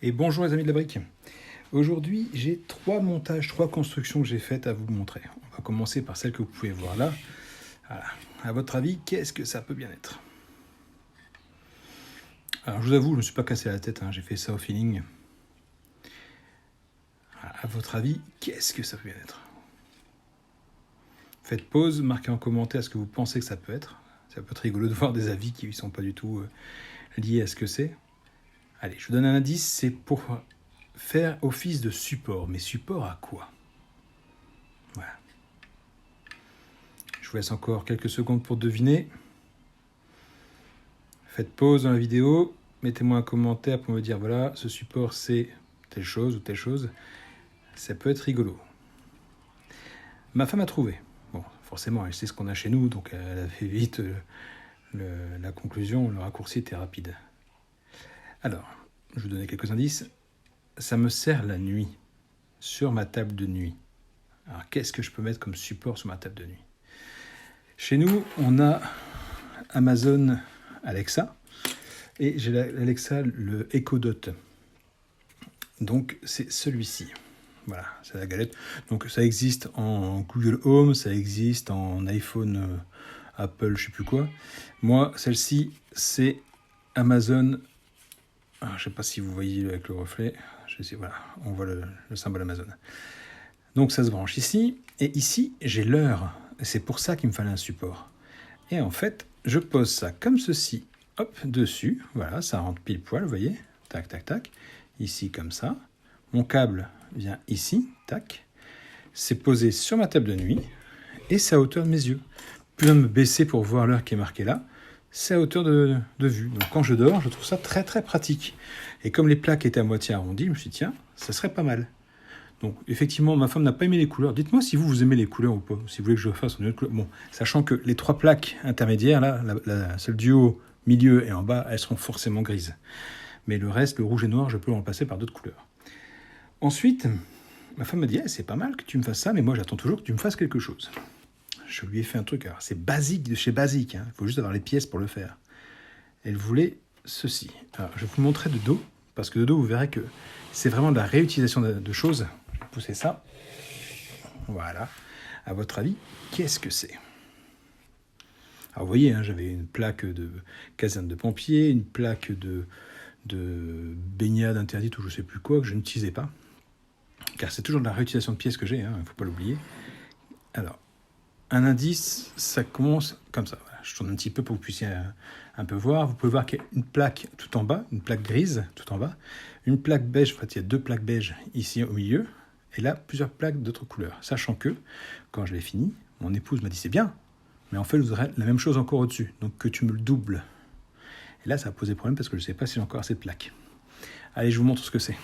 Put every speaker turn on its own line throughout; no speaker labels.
Et bonjour les amis de la brique. Aujourd'hui, j'ai 3 montages, 3 constructions que j'ai faites à vous montrer. On va commencer par celle que vous pouvez voir là. Voilà. À votre avis, qu'est-ce que ça peut bien être? Alors je vous avoue, je ne me suis pas cassé la tête, hein, j'ai fait ça au feeling. Voilà. À votre avis, qu'est-ce que ça peut bien être? Faites pause, marquez en commentaire ce que vous pensez que ça peut être. Ça peut être rigolo de voir des avis qui ne sont pas du tout liés à ce que c'est. Allez, je vous donne un indice, c'est pour faire office de support. Mais support à quoi? Voilà. Je vous laisse encore quelques secondes pour deviner. Faites pause dans la vidéo, mettez-moi un commentaire pour me dire, voilà, ce support c'est telle chose ou telle chose. Ça peut être rigolo. Ma femme a trouvé. Bon, forcément, elle sait ce qu'on a chez nous, donc elle a fait vite la conclusion, le raccourci était rapide. Alors, je vais vous donner quelques indices. Ça me sert la nuit, sur ma table de nuit. Alors, qu'est-ce que je peux mettre comme support sur ma table de nuit? Chez nous, on a Amazon Alexa, et j'ai l'Alexa, le Echo Dot. Donc, c'est celui-ci. Voilà, c'est la galette. Donc, ça existe en Google Home, ça existe en iPhone, Apple, je ne sais plus quoi. Moi, celle-ci, c'est Amazon. Je ne sais pas si vous voyez avec le reflet. Voilà, on voit le symbole Amazon. Donc ça se branche ici. Et ici, j'ai l'heure. C'est pour ça qu'il me fallait un support. Et en fait, je pose ça comme ceci. Hop, dessus. Voilà, ça rentre pile poil, vous voyez. Tac, tac, tac. Ici, comme ça. Mon câble vient ici. Tac. C'est posé sur ma table de nuit. Et c'est à hauteur de mes yeux. Plus besoin de me baisser pour voir l'heure qui est marquée là. C'est à hauteur de vue. Donc quand je dors, je trouve ça très très pratique. Et comme les plaques étaient à moitié arrondies, je me suis dit, tiens, ça serait pas mal. Donc effectivement, ma femme n'a pas aimé les couleurs. Dites-moi si vous aimez les couleurs ou pas, si vous voulez que je fasse une autre couleur. Bon, sachant que les 3 plaques intermédiaires, là, celle du haut, milieu et en bas, elles seront forcément grises. Mais le reste, le rouge et noir, je peux le remplacer par d'autres couleurs. Ensuite, ma femme m'a dit, c'est pas mal que tu me fasses ça, mais moi j'attends toujours que tu me fasses quelque chose. Je lui ai fait un truc, alors c'est basique de chez basique, il faut juste avoir les pièces pour le faire. Elle voulait ceci. Alors, je vais vous montrer de dos, parce que de dos, vous verrez que c'est vraiment de la réutilisation de choses. Je vais pousser ça. Voilà. À votre avis, qu'est-ce que c'est? Alors, vous voyez, j'avais une plaque de caserne de pompiers, une plaque de baignade interdite ou je ne sais plus quoi, que je n'utilisais pas. Car c'est toujours de la réutilisation de pièces que j'ai, il ne faut pas l'oublier. Alors, un indice, ça commence comme ça. Voilà, je tourne un petit peu pour que vous puissiez un peu voir. Vous pouvez voir qu'il y a une plaque tout en bas, une plaque grise tout en bas, une plaque beige, en fait il y a 2 plaques beige ici au milieu, et là plusieurs plaques d'autres couleurs. Sachant que, quand je l'ai fini, mon épouse m'a dit c'est bien, mais en fait vous aurez la même chose encore au-dessus, donc que tu me le doubles. Et là ça a posé problème parce que je ne sais pas si j'ai encore assez de plaques. Allez, je vous montre ce que c'est.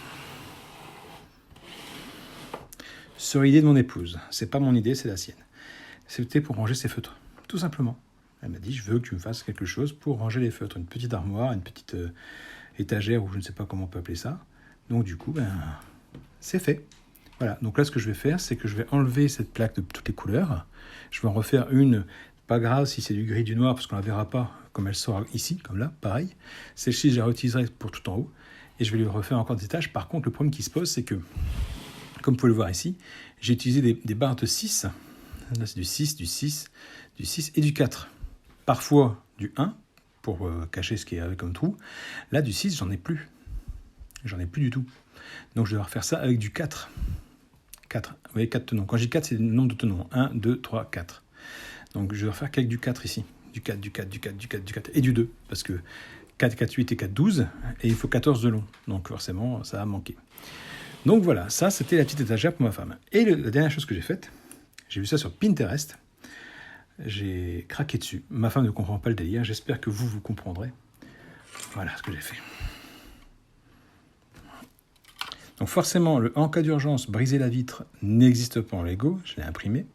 Sur l'idée de mon épouse, c'est pas mon idée, c'est la sienne. C'était pour ranger ses feutres, tout simplement. Elle m'a dit, je veux que tu me fasses quelque chose pour ranger les feutres. Une petite armoire, une petite étagère, ou je ne sais pas comment on peut appeler ça. Donc du coup, c'est fait. Voilà, donc là ce que je vais faire, c'est que je vais enlever cette plaque de toutes les couleurs. Je vais en refaire une, pas grave si c'est du gris, du noir, parce qu'on ne la verra pas comme elle sort ici, comme là, pareil. Celle-ci, je la réutiliserai pour tout en haut. Et je vais lui refaire encore des étages. Par contre, le problème qui se pose, c'est que, comme vous pouvez le voir ici, j'ai utilisé des barres de 6. Là, c'est du 6, du 6, du 6 et du 4. Parfois du 1 pour cacher ce qu'il y avait comme trou. Là, du 6, j'en ai plus. J'en ai plus du tout. Donc, je vais refaire ça avec du 4. 4. Vous voyez, 4 tenons. Quand je dis 4, c'est le nombre de tenons. 1, 2, 3, 4. Donc, je vais refaire qu'avec du 4 ici. Du 4, du 4, du 4, du 4, du 4 et du 2. Parce que 4, 4, 8 et 4, 12. Et il faut 14 de long. Donc, forcément, ça a manqué. Donc, voilà. Ça, c'était la petite étagère pour ma femme. Et la dernière chose que j'ai faite, j'ai vu ça sur Pinterest. J'ai craqué dessus. Ma femme ne comprend pas le délire. J'espère que vous comprendrez. Voilà ce que j'ai fait. Donc forcément, le en cas d'urgence, briser la vitre n'existe pas en Lego. Je l'ai imprimé.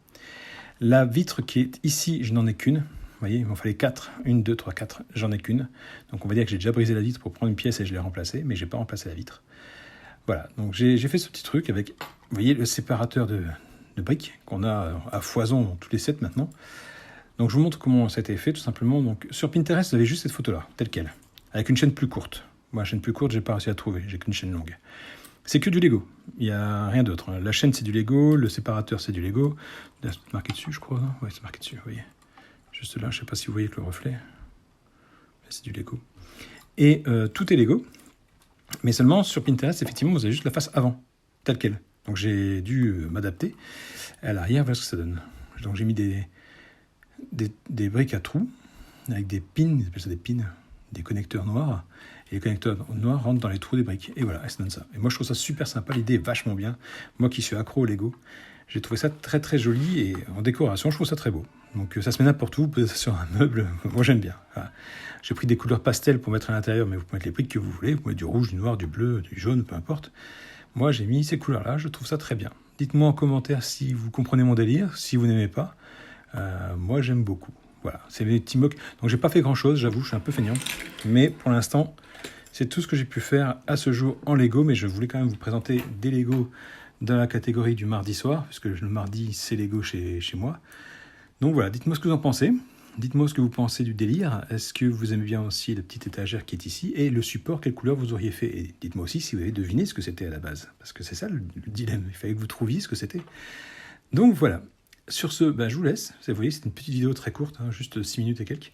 La vitre qui est ici, je n'en ai qu'une. Vous voyez, il m'en fallait 4. 1, 2, 3, 4. J'en ai qu'une. Donc on va dire que j'ai déjà brisé la vitre pour prendre une pièce et je l'ai remplacée. Mais je n'ai pas remplacé la vitre. Voilà. Donc j'ai fait ce petit truc avec, vous voyez, le séparateur de briques qu'on a à foison dans tous les sets maintenant. Donc je vous montre comment ça a été fait tout simplement. Donc sur Pinterest, vous avez juste cette photo-là, telle quelle, avec une chaîne plus courte. Moi, la chaîne plus courte, j'ai pas réussi à trouver, j'ai qu'une chaîne longue. C'est que du Lego, il n'y a rien d'autre. La chaîne, c'est du Lego, le séparateur, c'est du Lego. C'est marqué dessus, je crois. Oui, c'est marqué dessus, vous voyez. Juste là, je ne sais pas si vous voyez que le reflet. C'est du Lego. Et tout est Lego, mais seulement sur Pinterest, effectivement, vous avez juste la face avant, telle qu'elle. Donc j'ai dû m'adapter. À l'arrière, voilà ce que ça donne. Donc j'ai mis des briques à trous, avec des pins, ils appellent ça des pins, des connecteurs noirs. Et les connecteurs noirs rentrent dans les trous des briques. Et voilà, ça donne ça. Et moi, je trouve ça super sympa. L'idée est vachement bien. Moi qui suis accro au Lego, j'ai trouvé ça très très joli. Et en décoration, je trouve ça très beau. Donc ça se met n'importe où. Vous pouvez ça sur un meuble. Moi, j'aime bien. Voilà. J'ai pris des couleurs pastel pour mettre à l'intérieur. Mais vous pouvez mettre les briques que vous voulez. Vous pouvez mettre du rouge, du noir, du bleu, du jaune, peu importe. Moi, j'ai mis ces couleurs-là. Je trouve ça très bien. Dites-moi en commentaire si vous comprenez mon délire. Si vous n'aimez pas. Moi, j'aime beaucoup. Voilà, c'est mes petits mocs. Donc j'ai pas fait grand chose, j'avoue, je suis un peu feignant. Mais pour l'instant, c'est tout ce que j'ai pu faire à ce jour en Lego. Mais je voulais quand même vous présenter des Lego dans la catégorie du mardi soir, puisque le mardi, c'est Lego chez moi. Donc voilà, dites-moi ce que vous en pensez. Dites-moi ce que vous pensez du délire. Est-ce que vous aimez bien aussi la petite étagère qui est ici? Et le support, quelle couleur vous auriez fait? Et dites-moi aussi si vous avez deviné ce que c'était à la base. Parce que c'est ça le dilemme, il fallait que vous trouviez ce que c'était. Donc voilà. Sur ce, je vous laisse. Vous voyez, c'est une petite vidéo très courte, juste 6 minutes et quelques.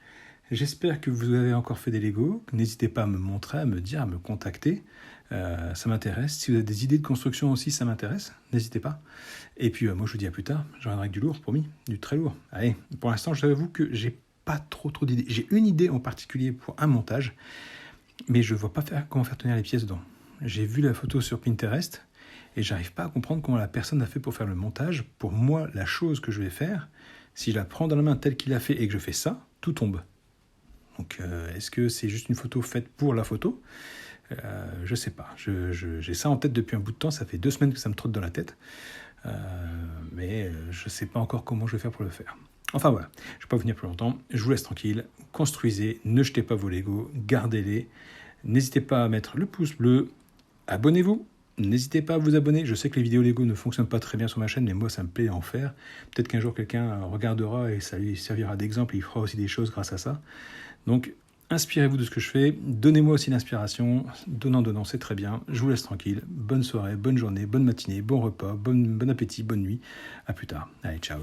J'espère que vous avez encore fait des Lego. N'hésitez pas à me montrer, à me dire, à me contacter. Ça m'intéresse. Si vous avez des idées de construction aussi, ça m'intéresse. N'hésitez pas. Et puis, moi, je vous dis à plus tard. Je reviendrai avec du lourd, promis. Du très lourd. Allez, pour l'instant, je t'avoue que j'ai pas trop d'idées. J'ai une idée en particulier pour un montage, mais je ne vois pas comment faire tenir les pièces dedans. J'ai vu la photo sur Pinterest. Et j'arrive pas à comprendre comment la personne a fait pour faire le montage. Pour moi, la chose que je vais faire, si je la prends dans la main telle qu'il a fait et que je fais ça, tout tombe. Donc, est-ce que c'est juste une photo faite pour la photo? Je sais pas. J'ai ça en tête depuis un bout de temps. Ça fait 2 semaines que ça me trotte dans la tête. Mais je sais pas encore comment je vais faire pour le faire. Enfin voilà, je vais pas vous venir plus longtemps. Je vous laisse tranquille. Construisez, ne jetez pas vos Lego, gardez-les. N'hésitez pas à mettre le pouce bleu. Abonnez-vous. N'hésitez pas à vous abonner. Je sais que les vidéos Lego ne fonctionnent pas très bien sur ma chaîne, mais moi, ça me plaît d'en faire. Peut-être qu'un jour, quelqu'un regardera et ça lui servira d'exemple. Il fera aussi des choses grâce à ça. Donc, inspirez-vous de ce que je fais. Donnez-moi aussi l'inspiration. Donnant, c'est très bien. Je vous laisse tranquille. Bonne soirée, bonne journée, bonne matinée, bon repas, bon appétit, bonne nuit. À plus tard. Allez, ciao.